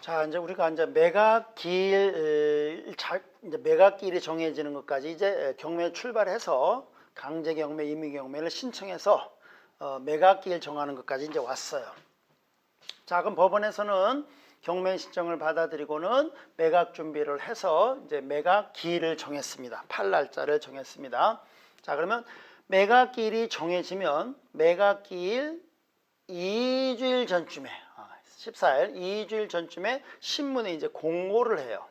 자, 이제 우리가 이제 매각기일 이제 매각기일이 정해지는 것까지 이제 경매 출발해서 강제 경매, 임의 경매를 신청해서 매각기일 정하는 것까지 이제 왔어요. 자, 그럼 법원에서는 경매 신청을 받아들이고는 매각 준비를 해서 이제 매각기일을 정했습니다. 팔 날짜를 정했습니다. 자, 그러면 매각기일이 정해지면 매각기일 2주일 전쯤에 14일 2주일 전쯤에 신문에 이제 공고를 해요.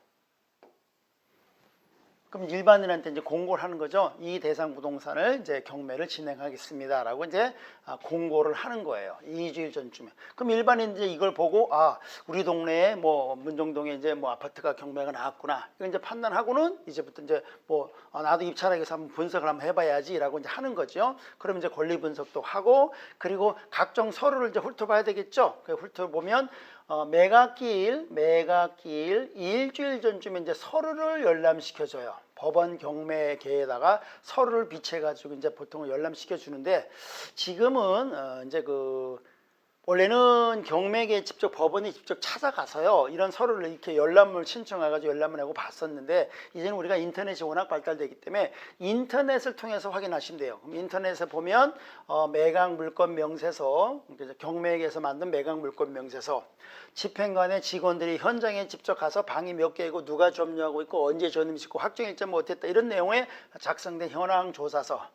그럼 일반인한테 이제 공고를 하는 거죠. 이 대상 부동산을 이제 경매를 진행하겠습니다라고 이제 공고를 하는 거예요. 2주일 전쯤에. 그럼 일반인 이제 이걸 보고 우리 동네에 뭐 문정동에 이제 뭐 아파트가 경매가 나왔구나. 이거 이제 판단하고는 이제부터 이제 나도 입찰하기 위해서 한번 분석을 한번 해봐야지라고 이제 하는 거죠. 그럼 이제 권리 분석도 하고 그리고 각종 서류를 이제 훑어봐야 되겠죠. 그 훑어보면 매각기일 일주일 전쯤에 이제 서류를 열람시켜줘요. 법원 경매계에다가 서류를 비치해가지고 이제 보통 열람시켜 주는데 지금은 이제 원래는 경매계에 직접 법원이 직접 찾아가서요 이런 서류를 이렇게 열람을 신청해가지고 열람을 하고 봤었는데 이제는 우리가 인터넷이 워낙 발달되기 때문에 인터넷을 통해서 확인하시면 돼요. 그럼 인터넷에 보면 매각 물건 명세서, 경매계에서 만든 매각 물건 명세서, 집행관의 직원들이 현장에 직접 가서 방이 몇 개이고 누가 점유하고 있고 언제 전입식고 확정일자 뭐 어땠다 이런 내용의 작성된 현황 조사서,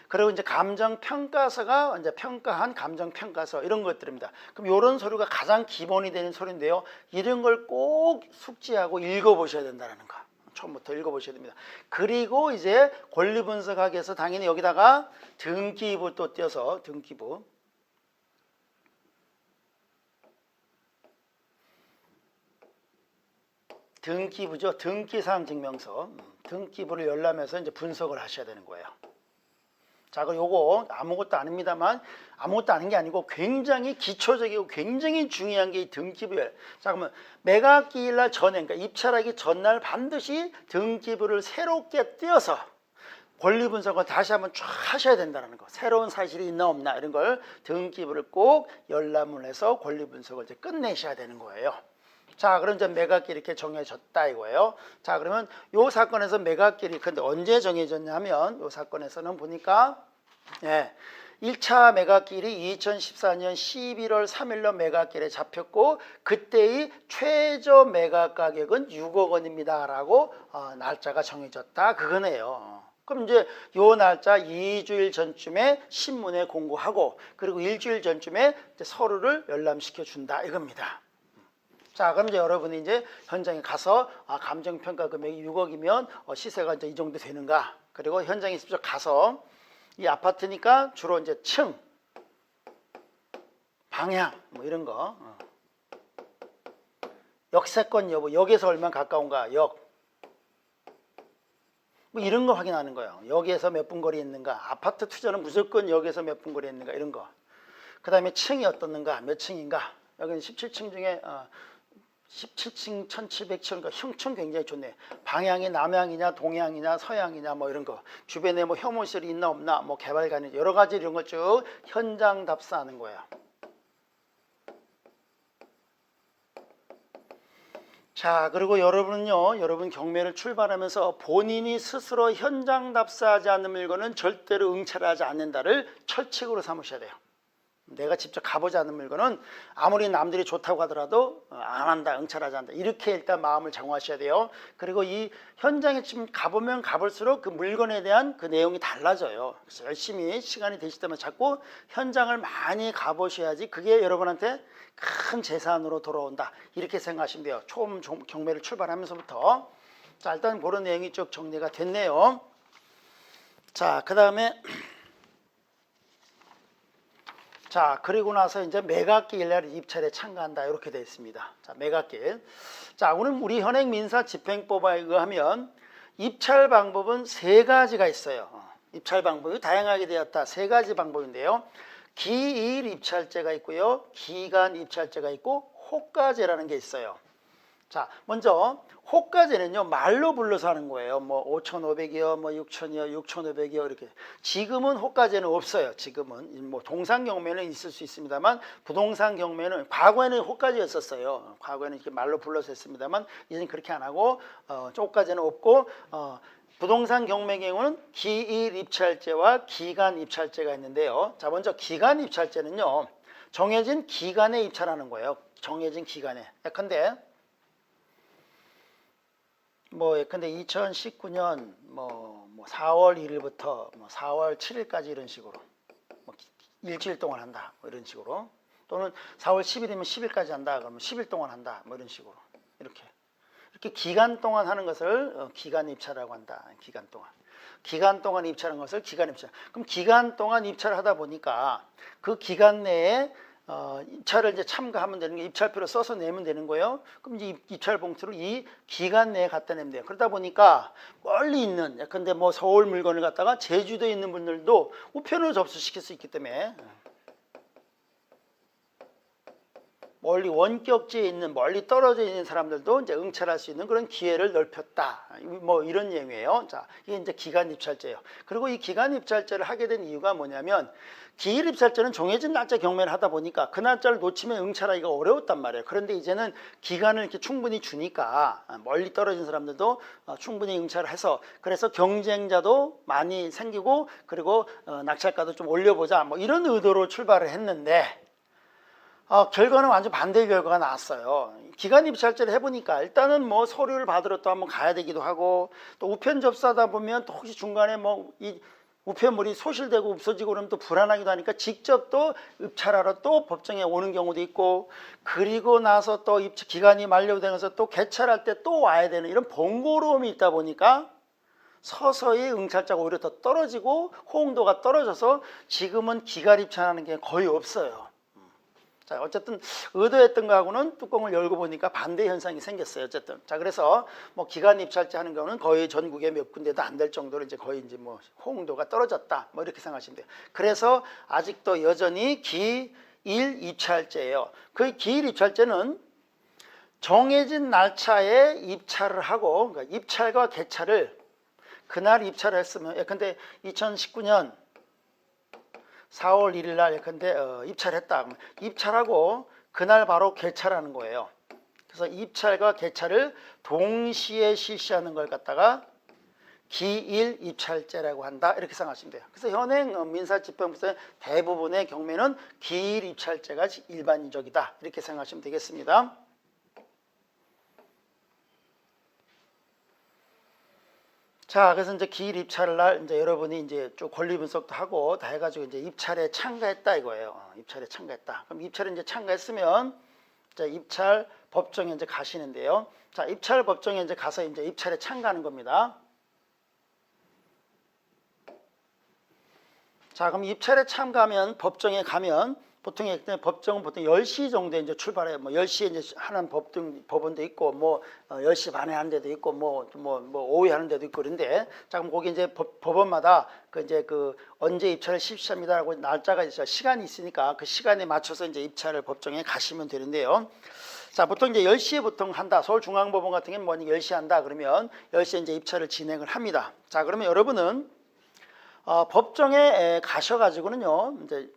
그리고 이제 감정평가서가 이제 평가한 감정평가서 이런 것들입니다. 그럼 이런 서류가 가장 기본이 되는 서류인데요. 이런 걸 꼭 숙지하고 읽어보셔야 된다는 거. 처음부터 읽어보셔야 됩니다. 그리고 이제 권리 분석하기 위해서 당연히 여기다가 등기부 또 띄어서 등기부죠. 등기사항 증명서. 등기부를 열람해서 이제 분석을 하셔야 되는 거예요. 자, 그럼 요거 아무것도 아닙니다만 아무것도 아닌 게 아니고 굉장히 기초적이고 굉장히 중요한 게 이 등기부예요. 자, 그러면 매각기일날 전에, 그러니까 입찰하기 전날 반드시 등기부를 새롭게 띄어서 권리 분석을 다시 한번 쫙 하셔야 된다는 거. 새로운 사실이 있나 없나 이런 걸 등기부를 꼭 열람을 해서 권리 분석을 이제 끝내셔야 되는 거예요. 자, 그럼 이제 매각기일이 이렇게 정해졌다 이거예요. 자, 그러면 요 사건에서 매각기일이 근데 언제 정해졌냐면 요 사건에서는 보니까 1차 매각기일이 2014년 11월 3일로 매각기일에 잡혔고 그때의 최저 매각 가격은 6억 원입니다 라고 날짜가 정해졌다 그거네요. 그럼 이제 요 날짜 2주일 전쯤에 신문에 공고하고 그리고 일주일 전쯤에 이제 서류를 열람시켜 준다 이겁니다. 자, 그럼 이제 여러분이 이제 현장에 가서 감정평가 금액이 6억이면 시세가 이제 이 정도 되는가? 그리고 현장에 직접 가서 이 아파트니까 주로 이제 층, 방향 뭐 이런 거, 역세권 여부, 역에서 얼마나 가까운가, 역, 뭐 이런 거 확인하는 거예요. 역에서 몇 분 거리에 있는가? 아파트 투자는 무조건 역에서 몇 분 거리에 있는가? 이런 거. 그 다음에 층이 어떻는가? 몇 층인가? 여기는 17층 중에 17층 1700층, 형층 굉장히 좋네. 방향이 남향이냐 동향이냐 서향이냐 뭐 이런 거, 주변에 뭐 혐오시설이 있나 없나, 뭐 개발관이 여러 가지 이런 걸 쭉 현장 답사하는 거야. 자, 그리고 여러분은요, 여러분 경매를 출발하면서 본인이 스스로 현장 답사하지 않는 물건은 절대로 응찰하지 않는다를 철칙으로 삼으셔야 돼요. 내가 직접 가보지 않는 물건은 아무리 남들이 좋다고 하더라도 안 한다, 응찰하지 않는다. 이렇게 일단 마음을 정하셔야 돼요. 그리고 이 현장에 지금 가보면 가볼수록 그 물건에 대한 그 내용이 달라져요. 그래서 열심히 시간이 되실 때만 자꾸 현장을 많이 가보셔야지 그게 여러분한테 큰 재산으로 돌아온다. 이렇게 생각하시면 돼요. 처음 경매를 출발하면서부터. 자, 일단 그런 내용이 쭉 정리가 됐네요. 자, 그 다음에 자, 그리고 나서 이제 매각기일 날 입찰에 참가한다 이렇게 되어 있습니다. 자, 매각기일. 자, 오늘 우리 현행 민사 집행법에 의하면 입찰 방법은 세 가지가 있어요. 입찰 방법이 다양하게 되었다. 세 가지 방법인데요. 기일 입찰제가 있고요. 기간 입찰제가 있고 호가제라는 게 있어요. 자, 먼저 호가제는요 말로 불러서 하는 거예요. 뭐 5,500이요, 뭐 6,000이요, 6,500이요 이렇게. 지금은 호가제는 없어요. 지금은 뭐 동산 경매는 있을 수 있습니다만 부동산 경매는 과거에는 호가제였었어요. 과거에는 이렇게 말로 불러서 했습니다만 이제는 그렇게 안 하고 호가제는 없고 부동산 경매 경우는 기일 입찰제와 기간 입찰제가 있는데요. 자, 먼저 기간 입찰제는요 정해진 기간에 입찰하는 거예요. 정해진 기간에. 예컨대 2019년 4월 1일부터 4월 7일까지 이런 식으로 일주일 동안 한다 뭐 이런 식으로, 또는 4월 10일이면 10일까지 한다 그러면 10일 동안 한다 뭐 이런 식으로 이렇게 기간 동안 하는 것을 기간 입찰이라고 한다. 기간 동안 입찰하는 것을 기간 입찰. 그럼 기간 동안 입찰을 하다 보니까 그 기간 내에 입찰을 이제 참가하면 되는 게 입찰표를 써서 내면 되는 거예요. 그럼 이제 입찰 봉투를 이 기간 내에 갖다 내면 돼요. 그러다 보니까 멀리 있는, 예컨대 뭐 서울 물건을 갖다가 제주도에 있는 분들도 우편으로 접수시킬 수 있기 때문에 멀리 원격지에 있는 멀리 떨어져 있는 사람들도 이제 응찰할 수 있는 그런 기회를 넓혔다. 뭐 이런 내용이에요. 자, 이게 이제 기간 입찰제예요. 그리고 이 기간 입찰제를 하게 된 이유가 뭐냐면 기일 입찰제는 정해진 날짜 경매를 하다 보니까 그 날짜를 놓치면 응찰하기가 어려웠단 말이에요. 그런데 이제는 기간을 이렇게 충분히 주니까 멀리 떨어진 사람들도 충분히 응찰을 해서, 그래서 경쟁자도 많이 생기고 그리고 낙찰가도 좀 올려보자 뭐 이런 의도로 출발을 했는데 결과는 완전 반대의 결과가 나왔어요. 기간 입찰제를 해보니까 일단은 뭐 서류를 받으러 또 한번 가야 되기도 하고, 또 우편 접수하다 보면 또 혹시 중간에 뭐 이 우편물이 소실되고 없어지고 그러면 또 불안하기도 하니까 직접 또 입찰하러 또 법정에 오는 경우도 있고, 그리고 나서 또 입찰 기간이 만료되면서 또 개찰할 때 또 와야 되는 이런 번거로움이 있다 보니까 서서히 응찰자가 오히려 더 떨어지고 호응도가 떨어져서 지금은 기간 입찰하는 게 거의 없어요. 자, 어쨌든 의도했던 거하고는 뚜껑을 열고 보니까 반대 현상이 생겼어요. 어쨌든 자, 그래서 뭐 기간 입찰제 하는 경우는 거의 전국에 몇 군데도 안 될 정도로 이제 거의 이제 뭐 호응도가 떨어졌다 뭐 이렇게 생각하시면 돼요. 그래서 아직도 여전히 기일 입찰제예요. 그 기일 입찰제는 정해진 날짜에 입찰을 하고, 그러니까 입찰과 개찰을 그날 입찰을 했으면, 예컨대 2019년 4월 1일 날 예컨대 입찰했다. 입찰하고 그날 바로 개찰하는 거예요. 그래서 입찰과 개찰을 동시에 실시하는 걸 갖다가 기일 입찰제라고 한다 이렇게 생각하시면 돼요. 그래서 현행 민사집행부의 대부분의 경매는 기일 입찰제가 일반적이다 이렇게 생각하시면 되겠습니다. 자, 그래서 이제 기일 입찰을 날 이제 여러분이 이제 쭉 권리 분석도 하고 다 해가지고 이제 입찰에 참가했다 이거예요. 입찰에 참가했다. 그럼 입찰에 이제 참가했으면 자, 입찰 법정에 이제 가시는데요. 자, 입찰 법정에 이제 가서 이제 입찰에 참가하는 겁니다. 자, 그럼 입찰에 참가하면 법정에 가면 보통 법정은 보통 10시 정도에 이제 출발해요. 뭐 10시에 이제 하는 법원도 있고, 뭐 10시 반에 하는 데도 있고, 뭐 오후에 하는 데도 있고 그런데, 자, 그럼 거기 이제 법원마다 그 언제 입찰을 실시합니다라고 날짜가 있어요. 시간이 있으니까 그 시간에 맞춰서 이제 입찰을 법정에 가시면 되는데요. 자, 보통 이제 10시에 보통 한다. 서울중앙법원 같은 경우는 만약 10시에 한다 그러면 10시에 이제 입찰을 진행을 합니다. 자, 그러면 여러분은 법정에 가셔가지고는요, 이제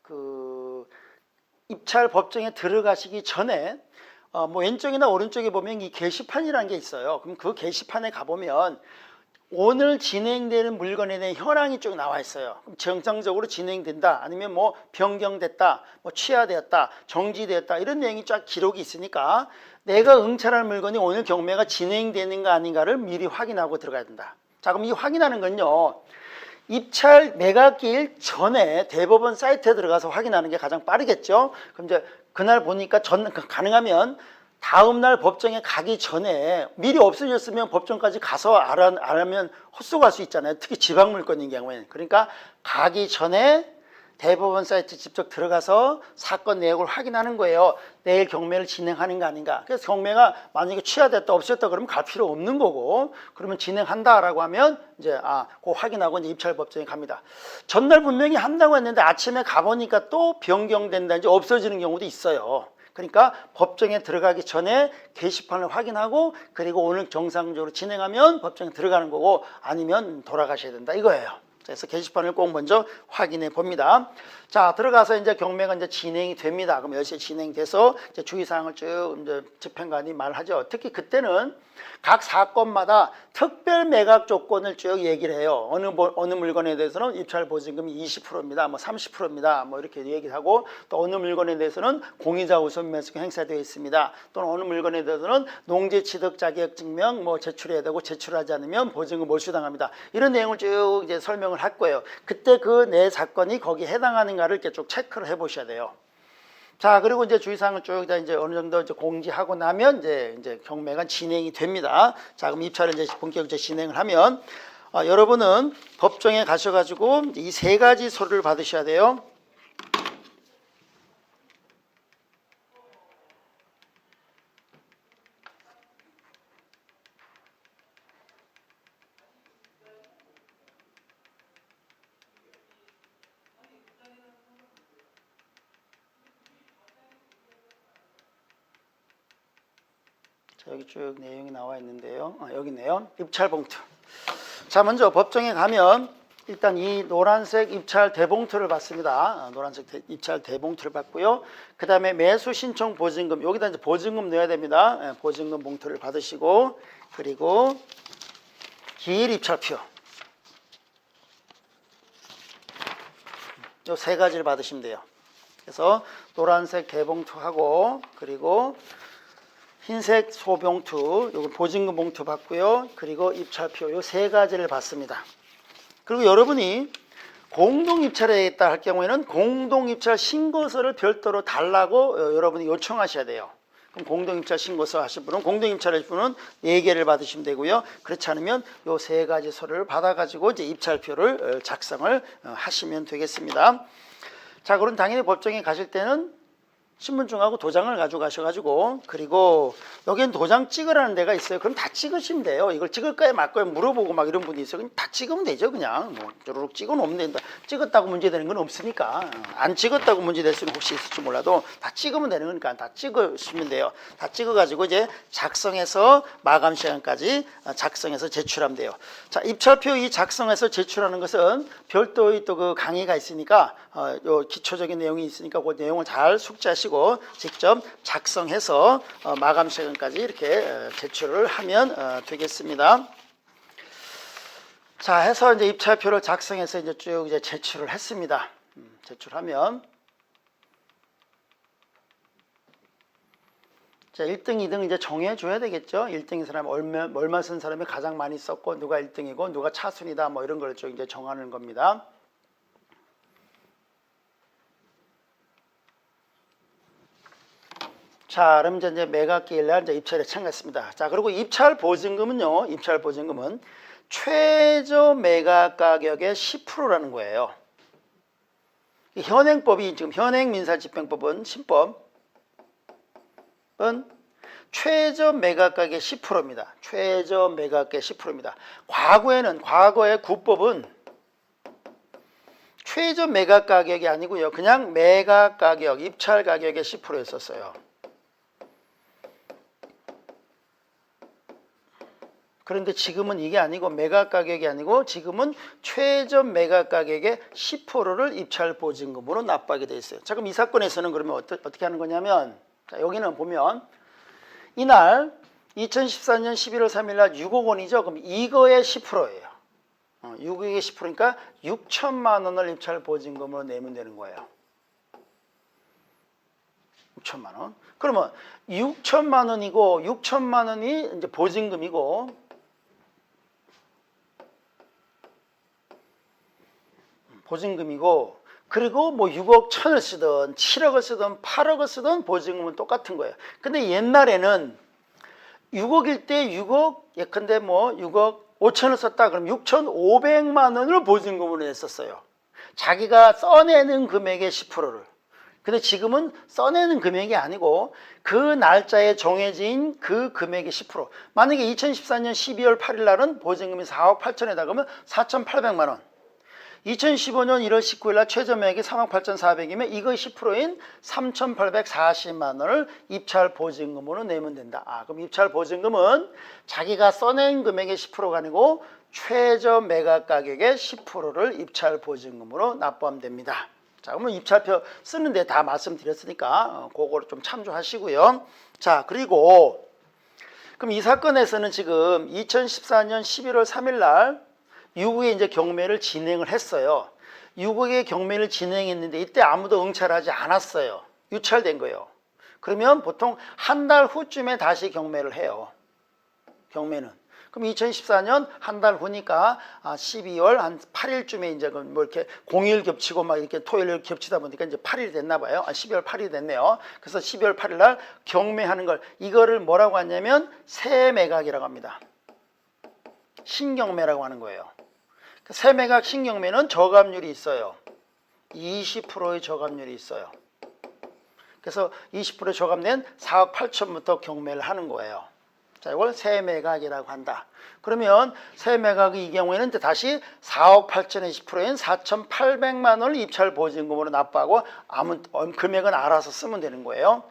그 입찰 법정에 들어가시기 전에 뭐 왼쪽이나 오른쪽에 보면 이 게시판이라는 게 있어요. 그럼 그 게시판에 가보면 오늘 진행되는 물건에 대한 현황이 쭉 나와 있어요. 그럼 정상적으로 진행된다, 아니면 뭐 변경됐다, 뭐 취하되었다, 정지되었다 이런 내용이 쫙 기록이 있으니까 내가 응찰할 물건이 오늘 경매가 진행되는가 아닌가를 미리 확인하고 들어가야 된다. 자, 그럼 이 확인하는 건요, 입찰 매각일 전에 대법원 사이트에 들어가서 확인하는 게 가장 빠르겠죠. 그럼 이제 그날 보니까 가능하면 다음날 법정에 가기 전에 미리 없어졌으면 법정까지 가서 안 하면 헛수고할 수 있잖아요. 특히 지방물건인 경우에는. 그러니까 가기 전에 대법원 사이트 직접 들어가서 사건 내역을 확인하는 거예요. 내일 경매를 진행하는가 아닌가. 그래서 경매가 만약에 취하됐다 없었다 그러면 갈 필요 없는 거고, 그러면 진행한다라고 하면 이제 그거 확인하고 이제 입찰 법정에 갑니다. 전날 분명히 한다고 했는데 아침에 가보니까 또 변경된다든지 없어지는 경우도 있어요. 그러니까 법정에 들어가기 전에 게시판을 확인하고 그리고 오늘 정상적으로 진행하면 법정에 들어가는 거고 아니면 돌아가셔야 된다 이거예요. 그래서 게시판을 꼭 먼저 확인해 봅니다. 자, 들어가서 이제 경매가 이제 진행이 됩니다. 그럼 10시에 진행돼서 이제 주의사항을 쭉 이제 집행관이 말하죠. 특히 그때는 각 사건마다 특별 매각 조건을 쭉 얘기를 해요. 어느 물건에 대해서는 입찰 보증금이 20%입니다. 뭐 30%입니다. 뭐 이렇게 얘기를 하고 또 어느 물건에 대해서는 공인자 우선 매수가 행사되어 있습니다. 또는 어느 물건에 대해서는 농지 취득 자격 증명 뭐 제출해야 되고 제출하지 않으면 보증금 몰수당합니다. 이런 내용을 쭉 이제 설명을 할 거예요. 그때 그 내 사건이 거기에 해당하는가를 이렇게 쭉 체크를 해 보셔야 돼요. 자, 그리고 이제 주의사항을 쭉 이제 어느 정도 이제 공지하고 나면 이제 경매가 진행이 됩니다. 자, 그럼 입찰을 이제 본격적으로 진행을 하면 여러분은 법정에 가셔가지고 이 세 가지 서류를 받으셔야 돼요. 자, 여기 쭉 내용이 나와 있는데요. 여기 있네요. 입찰 봉투. 자, 먼저 법정에 가면 일단 이 노란색 입찰 대봉투를 받습니다. 노란색 입찰 대봉투를 받고요. 그 다음에 매수 신청 보증금, 여기다 이제 보증금 넣어야 됩니다. 보증금 봉투를 받으시고, 그리고 기일 입찰표. 이 세 가지를 받으시면 돼요. 그래서 노란색 대봉투하고, 그리고 흰색 소봉투, 요거 보증금 봉투 받고요. 그리고 입찰표 요 세 가지를 받습니다. 그리고 여러분이 공동 입찰에 있다 할 경우에는 공동 입찰 신고서를 별도로 달라고 여러분이 요청하셔야 돼요. 그럼 공동 입찰 신고서 하실 분은 공동 입찰 하실 분은 4개를 받으시면 되고요. 그렇지 않으면 요 세 가지 서류를 받아 가지고 이제 입찰표를 작성을 하시면 되겠습니다. 자, 그럼 당연히 법정에 가실 때는 신분증하고 도장을 가져가셔가지고 그리고 여기는 도장 찍으라는 데가 있어요. 그럼 다 찍으시면 돼요. 이걸 찍을까요 말까요 물어보고 막 이런 분이 있어요. 그냥 다 찍으면 되죠. 그냥 뭐 쪼르륵 찍어 놓으면 된다. 찍었다고 문제되는 건 없으니까. 안 찍었다고 문제될 수는 혹시 있을지 몰라도 다 찍으면 되는 거니까 다 찍으시면 돼요. 다 찍어가지고 이제 작성해서 마감 시간까지 작성해서 제출하면 돼요. 자, 입찰표 이 작성해서 제출하는 것은 별도의 또 그 강의가 있으니까 요 기초적인 내용이 있으니까 그 내용을 잘 숙지하시고 직접 작성해서 마감 시간까지 이렇게 제출을 하면 되겠습니다. 자, 해서 이제 입찰표를 작성해서 이제 쭉 이제 제출을 했습니다. 제출하면 자, 1등, 2등 이제 정해줘야 되겠죠. 1등인 사람이 얼마 쓴 사람이 가장 많이 썼고 누가 1등이고 누가 차순이다 뭐 이런 걸 좀 이제 정하는 겁니다. 자, 그럼 이제 매각기일날 이제 입찰에 참가했습니다. 자, 그리고 입찰 보증금은요, 입찰 보증금은 최저 매각 가격의 10%라는 거예요. 현행법이 지금 현행민사집행법은 신법은 최저 매각 가격의 10%입니다. 최저 매각 가격의 10%입니다. 과거의 구법은 최저 매각 가격이 아니고요. 그냥 매각 가격, 입찰 가격의 10%였었어요. 그런데 지금은 이게 아니고 매각 가격이 아니고 지금은 최저 매각 가격의 10%를 입찰 보증금으로 납부하게 돼 있어요. 자, 그럼 이 사건에서는 그러면 어떻게 하는 거냐면 자, 여기는 보면 이날 2014년 11월 3일 날 6억 원이죠. 그럼 이거의 10%예요. 6억의 10%니까 6천만 원을 입찰 보증금으로 내면 되는 거예요. 6천만 원. 그러면 6천만 원이고 6천만 원이 이제 보증금이고 그리고 뭐 6억 1천을 쓰든 7억을 쓰든 8억을 쓰든 보증금은 똑같은 거예요. 근데 옛날에는 6억일 때 6억 예컨대 뭐 6억 5천을 썼다 그럼 6,500만 원을 보증금으로 냈었어요. 자기가 써내는 금액의 10%를. 근데 지금은 써내는 금액이 아니고 그 날짜에 정해진 그 금액의 10%. 만약에 2014년 12월 8일 날은 보증금이 4억 8천에다 그러면 4,800만 원. 2015년 1월 19일 날 최저매각이 38,400이면 이거 10%인 3,840만 원을 입찰 보증금으로 내면 된다. 그럼 입찰 보증금은 자기가 써낸 금액의 10%가 아니고 최저 매각 가격의 10%를 입찰 보증금으로 납부하면 됩니다. 자, 그러면 입찰표 쓰는데 다 말씀드렸으니까 그거를 좀 참조하시고요. 자, 그리고 그럼 이 사건에서는 지금 2014년 11월 3일 날 6억에 이제 경매를 진행을 했어요. 6억의 경매를 진행했는데 이때 아무도 응찰을 하지 않았어요. 유찰된 거예요. 그러면 보통 한 달 후쯤에 다시 경매를 해요. 경매는. 그럼 2014년 한 달 후니까 12월 한 8일쯤에 이제 뭐 이렇게 공휴일 겹치고 막 이렇게 토요일 겹치다 보니까 이제 8일이 됐나 봐요. 12월 8일이 됐네요. 그래서 12월 8일 날 경매하는 걸 이거를 뭐라고 하냐면 새 매각이라고 합니다. 신경매라고 하는 거예요. 새 매각 신경매는 저감률이 있어요. 20%의 저감률이 있어요. 그래서 20% 저감된 4억 8천부터 경매를 하는 거예요. 자, 이걸 새 매각이라고 한다. 그러면 새 매각이 이 경우에는 이제 다시 4억 8천의 10%인 4,800만 원을 입찰 보증금으로 납부하고 아무 금액은 알아서 쓰면 되는 거예요.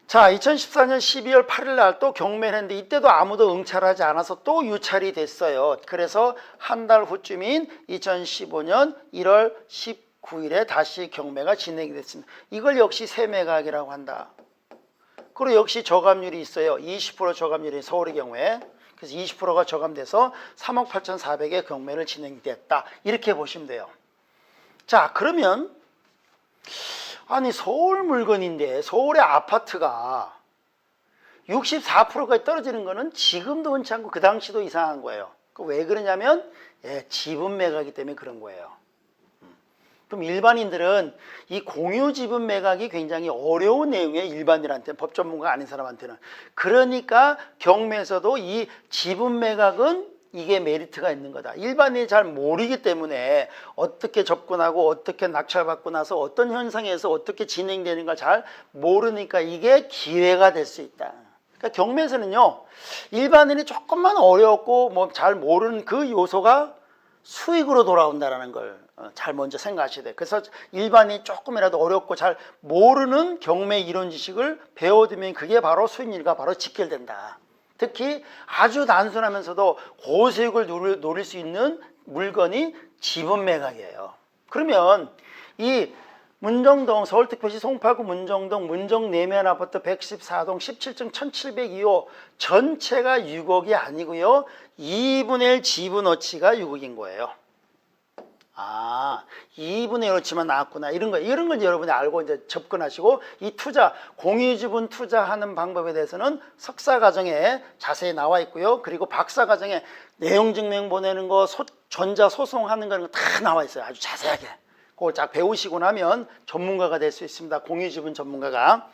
자, 2014년 12월 8일 날 또 경매를 했는데 이때도 아무도 응찰하지 않아서 또 유찰이 됐어요. 그래서 한 달 후쯤인 2015년 1월 19일에 다시 경매가 진행이 됐습니다. 이걸 역시 새 매각이라고 한다. 그리고 역시 저감률이 있어요. 20% 저감률이 서울의 경우에. 그래서 20%가 저감돼서 3억 8,400의 경매를 진행됐다. 이렇게 보시면 돼요. 자, 그러면 아니 서울 물건인데 서울의 아파트가 64%까지 떨어지는 거는 지금도 흔치 않고 그 당시도 이상한 거예요. 왜 그러냐면 지분 매각이기 때문에 그런 거예요. 그럼 일반인들은 이 공유 지분 매각이 굉장히 어려운 내용이에요. 일반인한테는, 법 전문가 아닌 사람한테는. 그러니까 경매에서도 이 지분 매각은 이게 메리트가 있는 거다. 일반인이 잘 모르기 때문에 어떻게 접근하고 어떻게 낙찰받고 나서 어떤 현상에서 어떻게 진행되는 걸 잘 모르니까 이게 기회가 될 수 있다. 그러니까 경매에서는요, 일반인이 조금만 어렵고 뭐 잘 모르는 그 요소가 수익으로 돌아온다는 걸 잘 먼저 생각하셔야 돼요. 그래서 일반인이 조금이라도 어렵고 잘 모르는 경매 이론 지식을 배워두면 그게 바로 수익률과 바로 직결된다. 특히 아주 단순하면서도 고수익을 노릴 수 있는 물건이 지분 매각이에요. 그러면 이 문정동 서울특별시 송파구 문정동 문정내면 아파트 114동 17층 1702호 전체가 6억이 아니고요. 2분의 1 지분어치가 6억인 거예요. 2분의 1어치만 나왔구나. 이런 걸 여러분이 알고 이제 접근하시고 이 투자, 공유지분 투자하는 방법에 대해서는 석사과정에 자세히 나와 있고요. 그리고 박사과정에 내용증명 보내는 거, 전자소송하는 거 다 나와 있어요. 아주 자세하게. 그걸 딱 배우시고 나면 전문가가 될 수 있습니다. 공유지분 전문가가.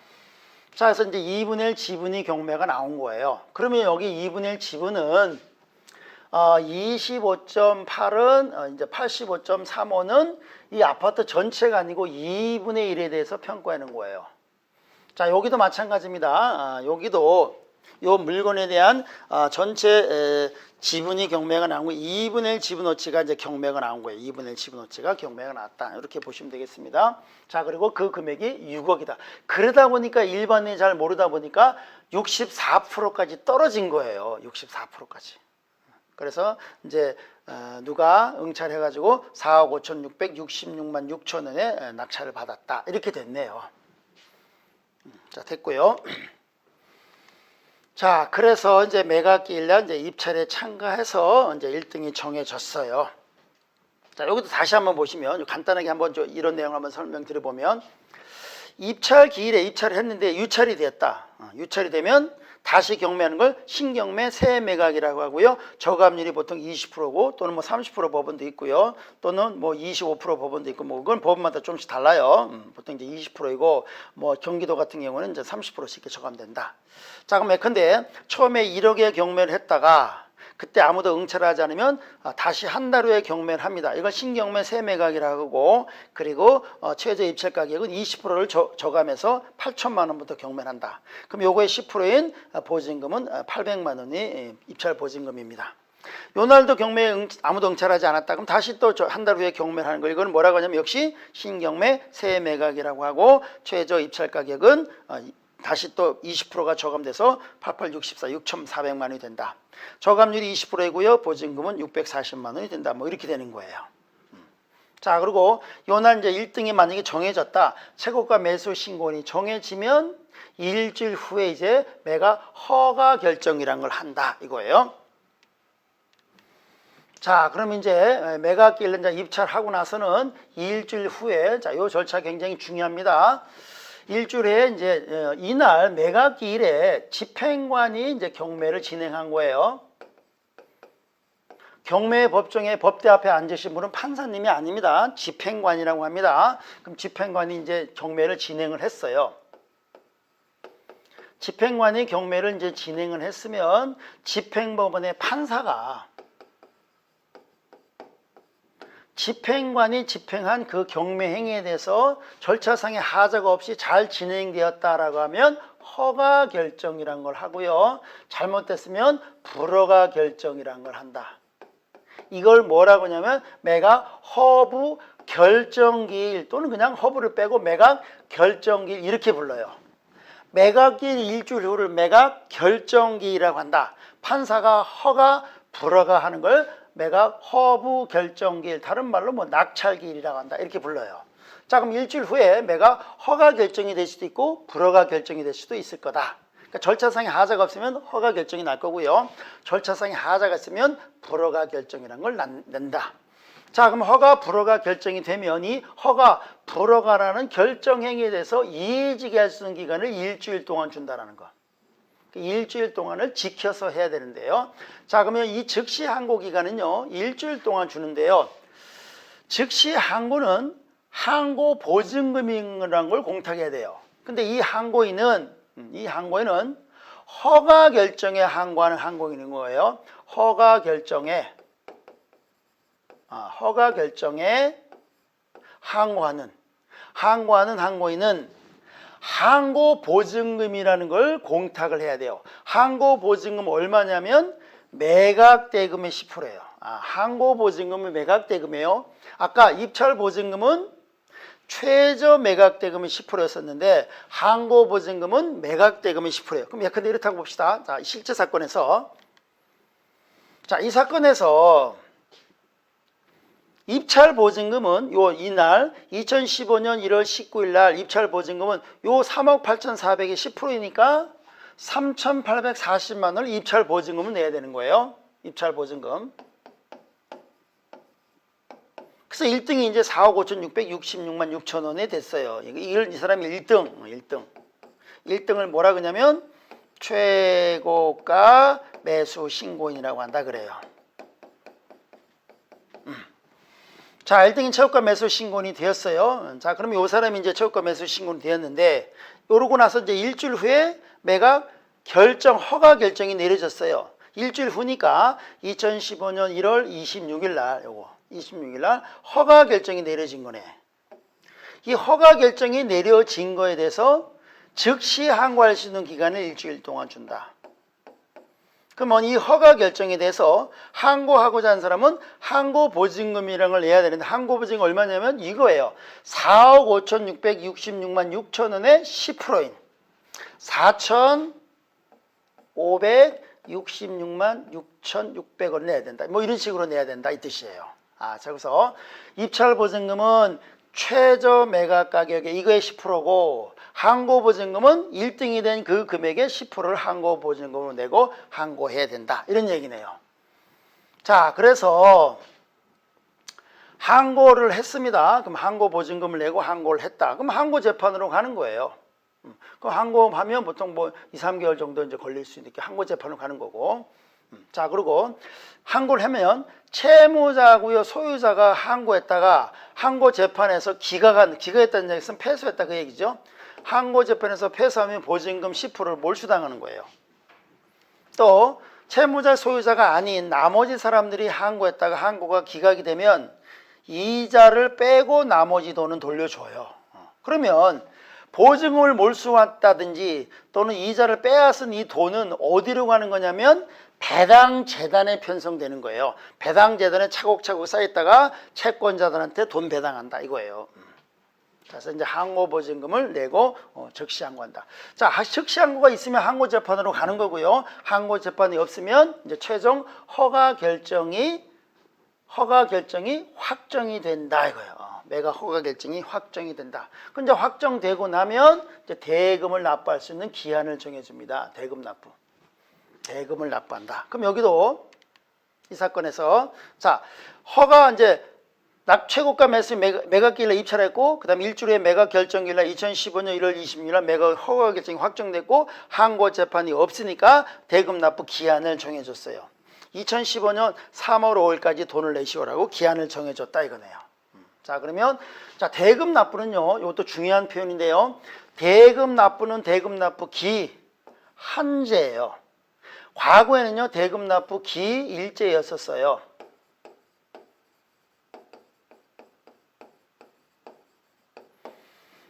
자, 그래서 이제 2분의 1 지분이 경매가 나온 거예요. 그러면 여기 2분의 1 지분은 25.8은 이제 85.35는 이 아파트 전체가 아니고 2분의 1에 대해서 평가하는 거예요. 자, 여기도 마찬가지입니다. 여기도 요 물건에 대한 전체 지분이 경매가 나온 거예요. 2분의 1 지분어치가 이제 경매가 나온 거예요. 2분의 1 지분어치가 경매가 나왔다. 이렇게 보시면 되겠습니다. 자, 그리고 그 금액이 6억이다. 그러다 보니까 일반인이 잘 모르다 보니까 64%까지 떨어진 거예요. 64%까지. 그래서 이제 누가 응찰해가지고 4억 5,666만 6천 원에 낙찰을 받았다. 이렇게 됐네요. 자, 됐고요. 자, 그래서 이제 매각기일날 이제 입찰에 참가해서 이제 1등이 정해졌어요. 자, 여기도 다시 한번 보시면 간단하게 한번 이런 내용을 한번 설명드려보면 입찰 기일에 입찰을 했는데 유찰이 됐다. 유찰이 되면 다시 경매하는 걸 신경매 새 매각이라고 하고요. 저감률이 보통 20%고 또는 뭐 30% 법원도 있고요. 또는 뭐 25% 법원도 있고 뭐 그건 법원마다 조금씩 달라요. 보통 이제 20%이고 뭐 경기도 같은 경우는 이제 30%씩 이렇게 저감된다. 자, 그럼 예컨대 처음에 1억에 경매를 했다가 그때 아무도 응찰을 하지 않으면 다시 한 달 후에 경매를 합니다. 이걸 신경매 새 매각이라고 하고 그리고 최저 입찰 가격은 20%를 저감해서 8천만 원부터 경매를 한다. 그럼 요거의 10%인 보증금은 800만 원이 입찰 보증금입니다. 요 날도 경매에 아무도 응찰하지 않았다. 그럼 다시 또 한 달 후에 경매를 하는 거. 이건 뭐라고 하냐면 역시 신경매 새매각이라고 하고 최저 입찰 가격은 다시 또 20%가 저감돼서 8864 6,400만 원이 된다. 저감률이 20%이고요. 보증금은 640만 원이 된다. 뭐 이렇게 되는 거예요. 자, 그리고 요날 이제 1등이 만약에 정해졌다. 최고가 매수 신고인이 정해지면 일주일 후에 이제 매가 허가 결정이란 걸 한다. 이거예요. 자, 그럼 이제 매각기일을 이제 입찰하고 나서는 일주일 후에, 자, 요 절차 굉장히 중요합니다. 일주일에 이제 이날 매각기일에 집행관이 이제 경매를 진행한 거예요. 경매 법정에 법대 앞에 앉으신 분은 판사님이 아닙니다. 집행관이라고 합니다. 그럼 집행관이 이제 경매를 진행을 했어요. 집행관이 경매를 이제 진행을 했으면 집행법원의 판사가 집행관이 집행한 그 경매 행위에 대해서 절차상의 하자가 없이 잘 진행되었다라고 하면 허가 결정이란 걸 하고요. 잘못됐으면 불허가 결정이란 걸 한다. 이걸 뭐라고 하냐면 매각 허부 결정기일 또는 그냥 허부를 빼고 매각 결정기일 이렇게 불러요. 매각기일 일주일 후를 매각 결정기일이라고 한다. 판사가 허가 불허가 하는 걸 매각 허부 결정기일, 다른 말로 뭐 낙찰기일이라고 한다. 이렇게 불러요. 자, 그럼 일주일 후에 매각 허가 결정이 될 수도 있고 불허가 결정이 될 수도 있을 거다. 그러니까 절차상의 하자가 없으면 허가 결정이 날 거고요. 절차상의 하자가 있으면 불허가 결정이라는 걸 낸다. 자, 그럼 허가 불허가 결정이 되면 이 허가 불허가라는 결정행위에 대해서 이의지게 할 수 있는 기간을 일주일 동안 준다라는 거. 일주일 동안을 지켜서 해야 되는데요. 자, 그러면 이 즉시 항고 기간은요, 일주일 동안 주는데요. 즉시 항고는 항고 보증금이라는 걸 공탁해야 돼요. 근데 이 항고인은 허가 결정에 항고하는 항고인인 거예요. 허가 결정에 항고하는 항고인은 항고 보증금이라는 걸 공탁을 해야 돼요. 항고 보증금 얼마냐면 매각 대금의 10%예요. 항고 보증금은 매각 대금이에요. 아까 입찰 보증금은 최저 매각 대금이 10%였었는데 항고 보증금은 매각 대금이 10%예요. 그럼 약간 이렇다고 봅시다. 자, 실제 사건에서 이 사건에서 입찰 보증금은 이날 2015년 1월 19일 날 입찰 보증금은 요 3억 8,400의 10%이니까 3,840만 원을 입찰 보증금을 내야 되는 거예요. 입찰 보증금. 그래서 1등이 이제 4억 5,666만 6천 원에 됐어요. 이 사람이 1등을 뭐라 그러냐면 최고가 매수 신고인이라고 한다 그래요. 자, 1등인 최고가 매수 신고인이 되었어요. 자, 그러면 이 사람이 이제 최고가 매수 신고인이 되었는데, 요러고 나서 이제 일주일 후에 매각 결정, 허가 결정이 내려졌어요. 일주일 후니까 2015년 1월 26일 날, 허가 결정이 내려진 거네. 이 허가 결정이 내려진 거에 대해서 즉시 항고할 수 있는 기간을 일주일 동안 준다. 그러면 이 허가 결정에 대해서 항고하고자 하는 사람은 항고 보증금이라는 걸 내야 되는데, 항고 보증금 얼마냐면 이거예요. 4억 5,666만 6천 원의 10%인 4,566만 6,600원을 내야 된다. 뭐 이런 식으로 내야 된다 이 뜻이에요. 자, 그래서 입찰 보증금은 최저 매각 가격의 이거의 10%고 항고 보증금은 1등이 된 그 금액의 10%를 항고 보증금으로 내고 항고해야 된다. 이런 얘기네요. 자, 그래서 항고를 했습니다. 그럼 항고 보증금을 내고 항고를 했다. 그럼 항고 재판으로 가는 거예요. 그럼 항고하면 보통 뭐 2, 3개월 정도 이제 걸릴 수 있으니까 항고 재판으로 가는 거고. 자, 그리고 항고를 하면 채무자고요, 소유자가 항고했다가 항고 재판에서 기각했다는 얘기는 패소했다 그 얘기죠. 항고 재판에서 패소하면 보증금 10%를 몰수당하는 거예요. 또 채무자 소유자가 아닌 나머지 사람들이 항고했다가 항고가 기각이 되면 이자를 빼고 나머지 돈은 돌려줘요. 그러면 보증금을 몰수했다든지 또는 이자를 빼앗은 이 돈은 어디로 가는 거냐면 배당 재단에 편성되는 거예요. 배당 재단에 차곡차곡 쌓였다가 채권자들한테 돈 배당한다 이거예요. 그래서 이제 항고보증금을 내고 적시항고한다. 자, 적시항고가 있으면 항고재판으로 가는 거고요. 항고재판이 없으면 이제 최종 허가 결정이 확정이 된다 이거예요. 매각 허가 결정이 확정이 된다. 그럼 이제 확정되고 나면 이제 대금을 납부할 수 있는 기한을 정해줍니다. 대금 납부. 대금을 납부한다. 그럼 여기도 이 사건에서 자, 허가 이제 최고가 매수 매각기일날 입찰했고 그다음 일주일 후에 매각 결정기일날 2015년 1월 26일 매각 허가 결정이 확정됐고 항고 재판이 없으니까 대금 납부 기한을 정해줬어요. 2015년 3월 5일까지 돈을 내시오라고 기한을 정해줬다 이거네요. 자, 그러면 자, 대금 납부는요. 이것도 중요한 표현인데요. 대금 납부는 대금 납부 기 한제예요. 과거에는요. 대금 납부 기 일제였었어요.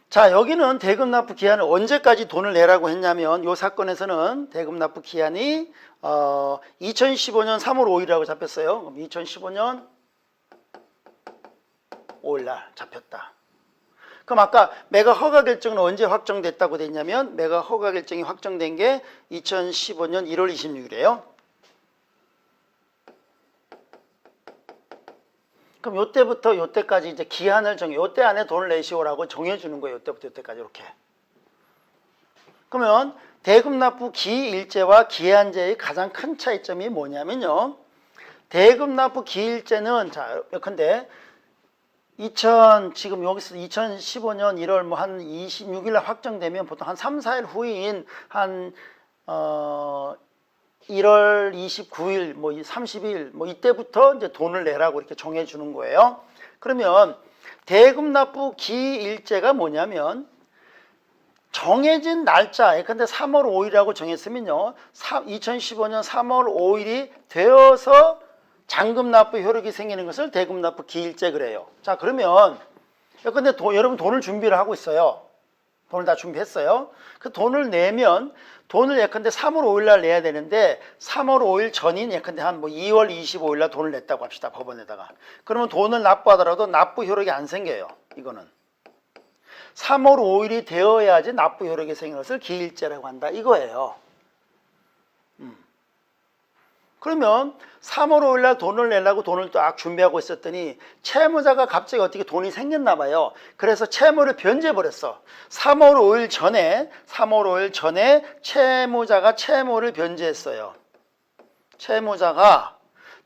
자, 여기는 대금 납부 기한을 언제까지 돈을 내라고 했냐면 이 사건에서는 대금 납부 기한이 2015년 3월 5일이라고 잡혔어요. 그럼 2015년 5일날 잡혔다. 그럼 아까 매각 허가 결정은 언제 확정됐다고 됐냐면 매각 허가 결정이 확정된 게 2015년 1월 26일이에요. 그럼 요때부터 요때까지 이제 기한을 정해, 요때 안에 돈을 내시오라고 정해주는 거예요. 요때부터 요때까지 이렇게. 그러면 대금 납부 기일제와 기한제의 가장 큰 차이점이 뭐냐면요. 대금 납부 기일제는 자, 예컨대 지금 여기서 2015년 1월 뭐 한 26일 날 확정되면 보통 한 3, 4일 후인 한 1월 29일, 뭐 30일, 뭐 이때부터 이제 돈을 내라고 이렇게 정해 주는 거예요. 그러면 대금 납부 기일제가 뭐냐면 정해진 날짜, 근데 3월 5일이라고 정했으면요. 2015년 3월 5일이 되어서 잔금 납부 효력이 생기는 것을 대금 납부 기일제 그래요. 자, 그러면 근데 여러분 돈을 준비를 하고 있어요. 돈을 다 준비했어요. 그 돈을 내면 돈을 예컨대 3월 5일 날 내야 되는데 3월 5일 전인 예컨대 한 뭐 2월 25일 날 돈을 냈다고 합시다. 법원에다가. 그러면 돈을 납부하더라도 납부 효력이 안 생겨요. 이거는. 3월 5일이 되어야지 납부 효력이 생기는 것을 기일제라고 한다. 이거예요. 그러면 3월 5일 날 돈을 내려고 돈을 딱 준비하고 있었더니 채무자가 갑자기 어떻게 돈이 생겼나 봐요. 그래서 채무를 변제해버렸어. 3월 5일 전에 채무자가 채무를 변제했어요. 채무자가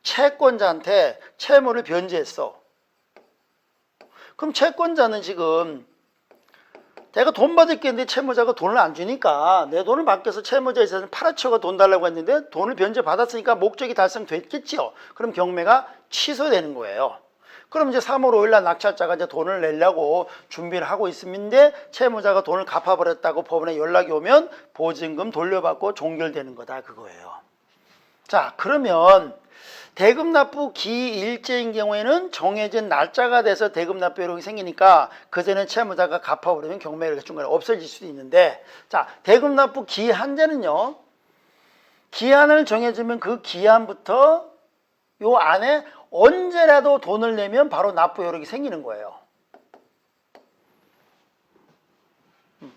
채권자한테 채무를 변제했어. 그럼 채권자는 지금 내가 돈 받을 게 있는데 채무자가 돈을 안 주니까 내 돈을 맡겨서 채무자에 있어서 팔아치워가 돈 달라고 했는데 돈을 변제 받았으니까 목적이 달성됐겠지요. 그럼 경매가 취소되는 거예요. 그럼 이제 3월 5일 날 낙찰자가 이제 돈을 내려고 준비를 하고 있는데 채무자가 돈을 갚아버렸다고 법원에 연락이 오면 보증금 돌려받고 종결되는 거다 그거예요. 자, 그러면 대금 납부 기일제인 경우에는 정해진 날짜가 돼서 대금 납부 효력이 생기니까 그전에 채무자가 갚아버리면 경매가 중간에 없어질 수도 있는데, 자, 대금 납부 기한제는요. 기한을 정해주면 그 기한부터 요 안에 언제라도 돈을 내면 바로 납부 효력이 생기는 거예요.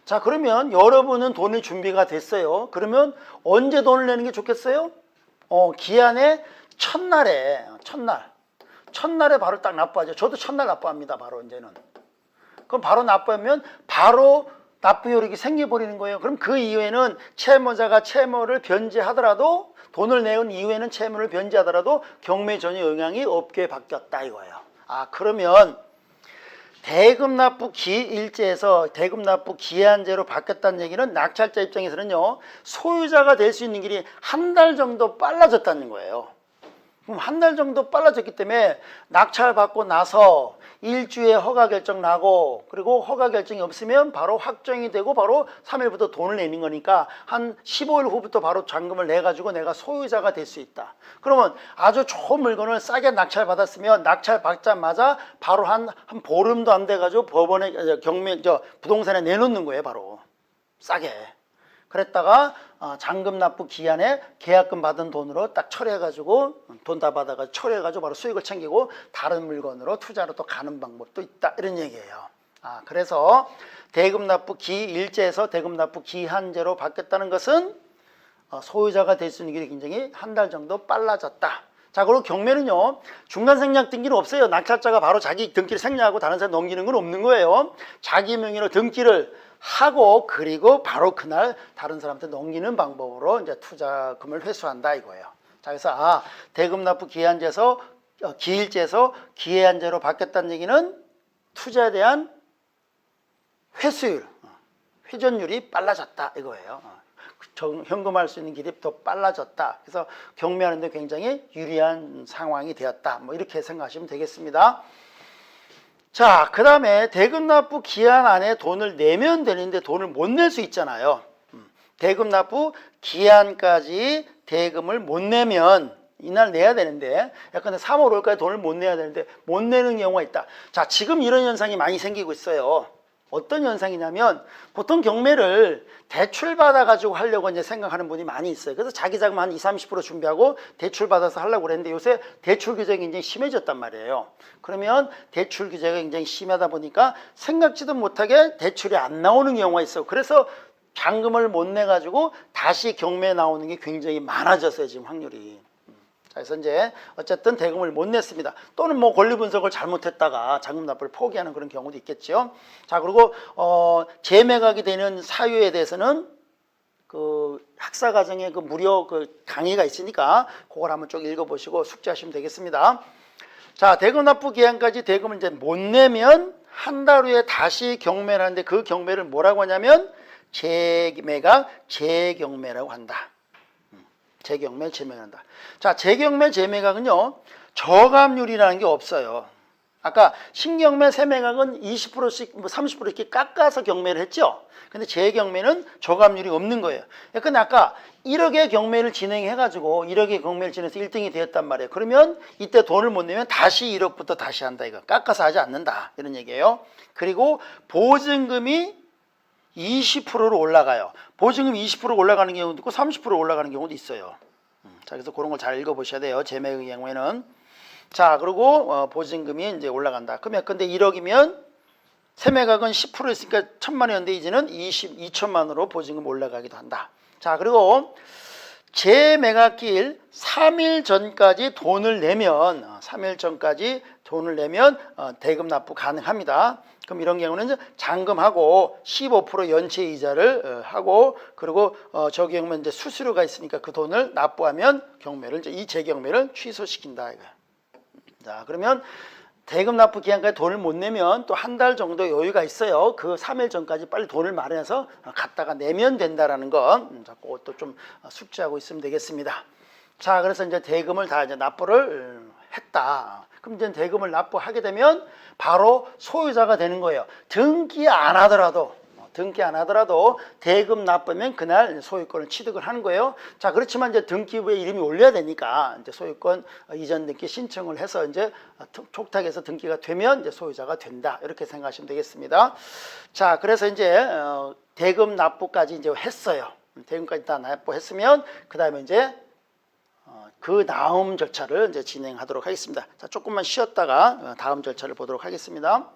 자, 그러면 여러분은 돈이 준비가 됐어요. 그러면 언제 돈을 내는 게 좋겠어요? 기한의 첫날에 바로 딱 납부하죠. 저도 첫날 납부합니다. 바로 이제는. 그럼 바로 납부하면 바로 납부 효력이 생겨버리는 거예요. 그럼 그 이후에는 채무자가 채무를 변제하더라도 돈을 내온 이후에는 채무를 변제하더라도 경매에 전혀 영향이 없게 바뀌었다 이거예요. 아, 그러면 대금 납부 기일제에서 대금 납부 기한제로 바뀌었다는 얘기는 낙찰자 입장에서는요. 소유자가 될 수 있는 길이 한 달 정도 빨라졌다는 거예요. 그럼 한 달 정도 빨라졌기 때문에 낙찰 받고 나서 일주에 허가 결정 나고 그리고 허가 결정이 없으면 바로 확정이 되고 바로 3일부터 돈을 내는 거니까 한 15일 후부터 바로 잔금을 내가지고 내가 소유자가 될 수 있다. 그러면 아주 좋은 물건을 싸게 낙찰 받았으면 낙찰 받자마자 바로 한 보름도 안 돼가지고 법원에 부동산에 내놓는 거예요. 바로 싸게. 그랬다가 잔금 납부 기한에 계약금 받은 돈으로 딱 처리해가지고 돈 다 받아가지고 처리해가지고 바로 수익을 챙기고 다른 물건으로 투자로 또 가는 방법도 있다 이런 얘기예요. 그래서 대금 납부 기일제에서 대금 납부 기한제로 바뀌었다는 것은 소유자가 될 수 있는 길이 굉장히 한 달 정도 빨라졌다. 자, 그리고 경매는요, 중간 생략 등기는 없어요. 낙찰자가 바로 자기 등기를 생략하고 다른 사람 넘기는 건 없는 거예요. 자기 명의로 등기를 하고 그리고 바로 그날 다른 사람한테 넘기는 방법으로 이제 투자금을 회수한다 이거예요. 자, 그래서 대금 납부 기한제에서 기일제에서 기한제로 바뀌었다는 얘기는 투자에 대한 회수율, 회전율이 빨라졌다 이거예요. 현금할 수 있는 길이 더 빨라졌다. 그래서 경매하는 데 굉장히 유리한 상황이 되었다. 뭐 이렇게 생각하시면 되겠습니다. 자, 그 다음에 대금 납부 기한 안에 돈을 내면 되는데 돈을 못 낼 수 있잖아요. 대금 납부 기한까지 대금을 못 내면 이날 내야 되는데 약간 3월 5일까지 돈을 못 내야 되는데 못 내는 경우가 있다. 자, 지금 이런 현상이 많이 생기고 있어요. 어떤 현상이냐면 보통 경매를 대출 받아 가지고 하려고 이제 생각하는 분이 많이 있어요. 그래서 자기 자금 한 20-30% 준비하고 대출 받아서 하려고 그랬는데 요새 대출 규제가 굉장히 심해졌단 말이에요. 그러면 대출 규제가 굉장히 심하다 보니까 생각지도 못하게 대출이 안 나오는 경우가 있어요. 그래서 잔금을 못 내 가지고 다시 경매에 나오는 게 굉장히 많아졌어요, 지금 확률이. 그래서 이제 어쨌든 대금을 못 냈습니다. 또는 뭐 권리 분석을 잘못했다가 잔금 납부를 포기하는 그런 경우도 있겠죠. 자, 그리고 재매각이 되는 사유에 대해서는 그 학사 과정에 그 무료 그 강의가 있으니까 그걸 한번 쭉 읽어보시고 숙지하시면 되겠습니다. 자, 대금 납부 기한까지 대금을 이제 못 내면 한 달 후에 다시 경매를 하는데 그 경매를 뭐라고 하냐면 재매각, 재경매라고 한다. 재경매, 재매각한다. 자, 재경매, 재매각은요, 저감률이라는 게 없어요. 아까 신경매, 세매각은 20%씩, 30% 이렇게 깎아서 경매를 했죠? 근데 재경매는 저감률이 없는 거예요. 근데 아까 1억의 경매를 진행해가지고 1억의 경매를 진행해서 1등이 되었단 말이에요. 그러면 이때 돈을 못 내면 다시 1억부터 다시 한다, 이거. 깎아서 하지 않는다. 이런 얘기예요. 그리고 보증금이 20%로 올라가요. 보증금이 20% 올라가는 경우도 있고 30% 올라가는 경우도 있어요. 자, 그래서 그런 걸 잘 읽어보셔야 돼요. 재매의 경우에는. 자, 그리고 보증금이 이제 올라간다. 그러면 근데 1억이면 세매각은 10% 있으니까 1,000만 원인데 이제는 22천만 원으로 보증금 올라가기도 한다. 자, 그리고 재매각기일 3일 전까지 돈을 내면 3일 전까지 돈을 내면 대금 납부 가능합니다. 그럼 이런 경우는 이제 잔금하고 15% 연체 이자를 하고 그리고 저기 경우는 이제 수수료가 있으니까 그 돈을 납부하면 경매를 이제 이 재경매를 취소시킨다 이거야. 자, 그러면 대금 납부 기한까지 돈을 못 내면 또 한 달 정도 여유가 있어요. 그 3일 전까지 빨리 돈을 마련해서 갖다가 내면 된다라는 거. 자, 그것도 좀 숙지하고 있으면 되겠습니다. 자, 그래서 이제 대금을 다 이제 납부를 했다. 그럼 이제 대금을 납부하게 되면 바로 소유자가 되는 거예요. 등기 안 하더라도 대금 납부면 그날 소유권을 취득을 하는 거예요. 자, 그렇지만 이제 등기부에 이름이 올려야 되니까 이제 소유권 이전 등기 신청을 해서 이제 촉탁해서 등기가 되면 이제 소유자가 된다. 이렇게 생각하시면 되겠습니다. 자, 그래서 이제 대금 납부까지 이제 했어요. 대금까지 다 납부했으면 그 다음에 이제 그 다음 절차를 이제 진행하도록 하겠습니다. 자, 조금만 쉬었다가 다음 절차를 보도록 하겠습니다.